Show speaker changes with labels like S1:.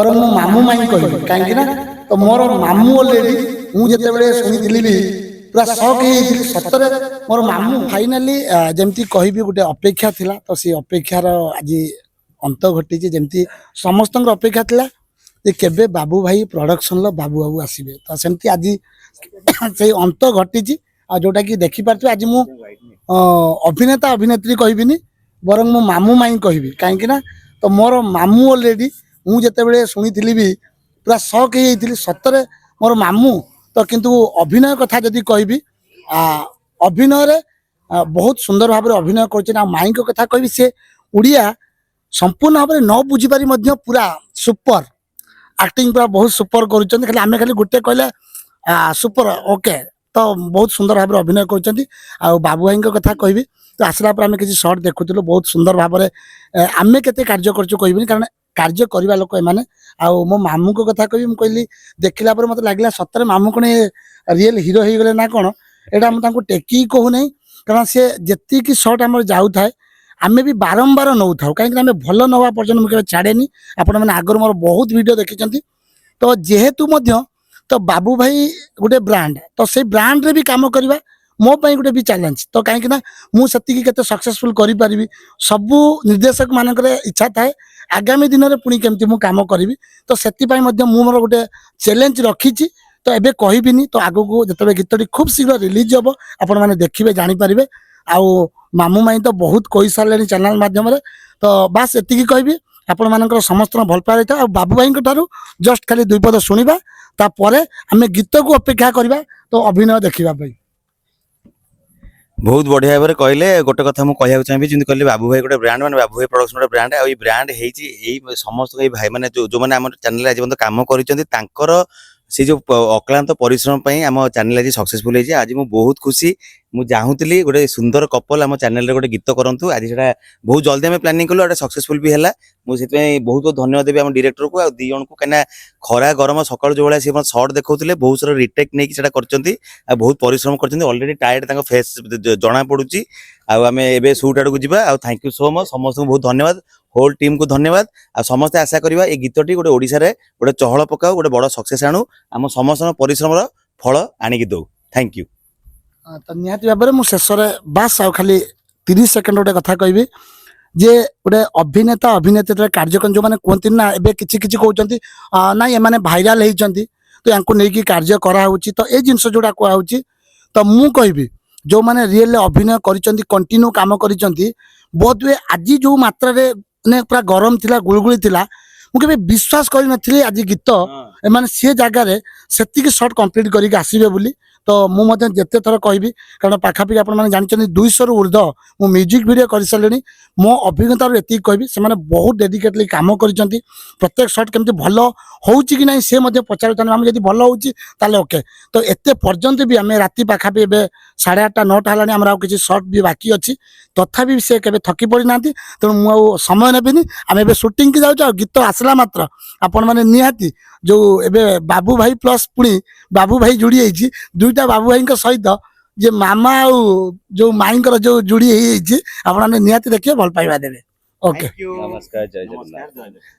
S1: पर मो मामू माई कहि काहेकि ना तो मोर मामू ऑलरेडी मु जते बेले सुनिथिली भी पूरा शॉक हे सतरे मोर मामू फाइनली जेमती कहबी गोटे अपेक्षा थिला तो सी अपेक्षार आज अंत घटी जेमती समस्त अपेक्षा थिला जे केबे बाबू भाई प्रोडक्शन लो बाबू बाबू आसीबे तो सेमती आज से अंत घटी आ जोटा कि देखि पारथि आज मु अभिनेता अभिनेत्री कहबिनी बरं मो मामू माई कहबी काहेकि ना तो मोर मामू ऑलरेडी मु जते बेले सुनिथिली भी पूरा शॉक हे सतरे मोर मामू तो किंतु अभिनय कथा जदि कहबी अभिनय रे बहुत सुंदर भाव अभिनय कर माई को कथा कहबी से उड़िया संपूर्ण भाव न बुझी पारी मध्य पूरा सुपर एक्टिंग पूरा बहुत सुपर कर खाली आमे खाली गोटे कहले सुपर ओके तो बहुत सुंदर भाव अभिनय कर बाबू भाई कथा कहबी तो आसला पर आमे किसी शॉर्ट देखुलु बहुत सुंदर भाव आमे केते कार्य करछु कहबिनी कारण कार्य करवा लोक एमाने मो मामू को कथा कहबी कहली देखला पर मते लागला सतरे मामू कोने रियल हीरो हो गले ना कोन एटा हम तांको टेकी कहू नै कारण से जत्ती की शॉट हमर जाउ थाए आमे भी बारंबार नौ थाउ काहे आमे भलो नवा पर्यंत मुके छाड़ेनी आपण माने आगर मोर बहुत वीडियो देखिचंती तो जेहेतु मध्य तो बाबू भाई गोटे ब्रांड तो से ब्रांड रे भी काम करवा मो पाई गोटे भी चैलेंज तो कहीं ना मुझे केते सक्सेसफुल करि परिबी सबु निर्देशक मानकर इच्छा थाए आगामी दिन में पुणी केमती मु काम करी तो से मोर गोटे चैलेंज रखी तो एबे कहबिनी तो आगो को जतबे गीतटी खूब शीघ्र रिलीज हम आपण माने देखिबे जानि परिबे आउ मामू माई तो बहुत कहि सारले चैनल माध्यम तो बास एतिकी कहबी आपण मानकर समस्त भल पाए था बाबू भाई ठारू जस्ट खाली दुई पद शुणा तापर आम गीत को अपेक्षा करवा तो अभिनय देखा
S2: बहुत बढ़िया भाव कहले गोटे कथा मुझे कहना चाहिए जमी कहले बाबू भाई गोटे ब्रांड मैंने बाबू भाई प्रोडक्शन गोटे ब्रांड आई ब्रांड है समस्त भाई मैंने जो मैंने आम चैनल आज कम कर से जो अक्लांत परिश्रम आम चैनल आज सक्सेसफुल है आज मुझे बहुत खुशी मुझे चाहूली गोटे सुंदर कपल आम चैनल गोटे गीत करूँ आज से बहुत जल्दी आम प्लानिंग कलु गोटे सक्सेसफुल भी है मुझे बहुत बहुत धन्यवाद देवी आम डायरेक्टर को दी जन को कहीं खरा गरम सकाल जो भाई सी सर्ट देखते बहुत सारा रिटेक नहीं कर बहुत परिश्रम कर ऑलरेडी टायर्ड फेस जना पड़ी आम ए सुट आड़ को जावा थैंक यू सो मच समस्त बहुत धन्यवाद होल टीम को धन्यवाद आ समस्त आशा करवा ये गीतटी गोटे ओडिशा रे गोटे चहल पकाऊ गोटे बड़ सक्सेस आणु आम समस्त परिश्रम फल आणिकी दो थैंक यू
S1: तो निहाती भाव में शेष बास आ खाली 30 सेकेंड गोटे कथा कहबी जे गोटे अभिनेता अभिनेत्री कार्यक्रम जो मैंने कहते ना एबे किछि किछि कहउचंती ना ये माने भाइराल होइचंती तो यांको नेकी कार्य करा होउची तो ए जिंस जोडा को आउची तो मु कहबी जो माने रियल अभिनय करिचंती कंटिन्यू काम करिचंती बहुत वे आज जो मात्रा रे ने पूरा गरम थिला गुलगुली थिला मुझे विश्वास कर नथिली आज गीत एमाने से जगह रे सेतिकी शॉट कंप्लीट करिक आसीबे बोली तो मुझे जिते थर कहबी कारण पाखापाखि आपने जानते 200 रु ऊर्ध मु म्यूजिक वीडियो कर सारे मो अभिज्ञता ये कहबी से बहुत डेडिकेटली काम कर प्रत्येक शॉट केमती भल हो कि ना सी पचार आम जब भल हो ओके तो एते पर्यंत भी आम राति पाखापी ए 8:30 9टा है आम किसी शॉट भी बाकी अच्छी तथापि से केवे थकी पड़ी ना तेणु मुझे समय नेबिनी आम ए सुटिंग की जाऊँ गीत आसला मात्र आपण मैंने निहाती जो एबे बाबू भाई प्लस पुणी बाबू भाई जोड़ी है दुईटा बाबू भाई सहित जे मामा जो माई जो जोड़ी है आप निहाती देखिए भल पाइबा देवे ओके
S2: नमस्कार जय जगन्नाथ।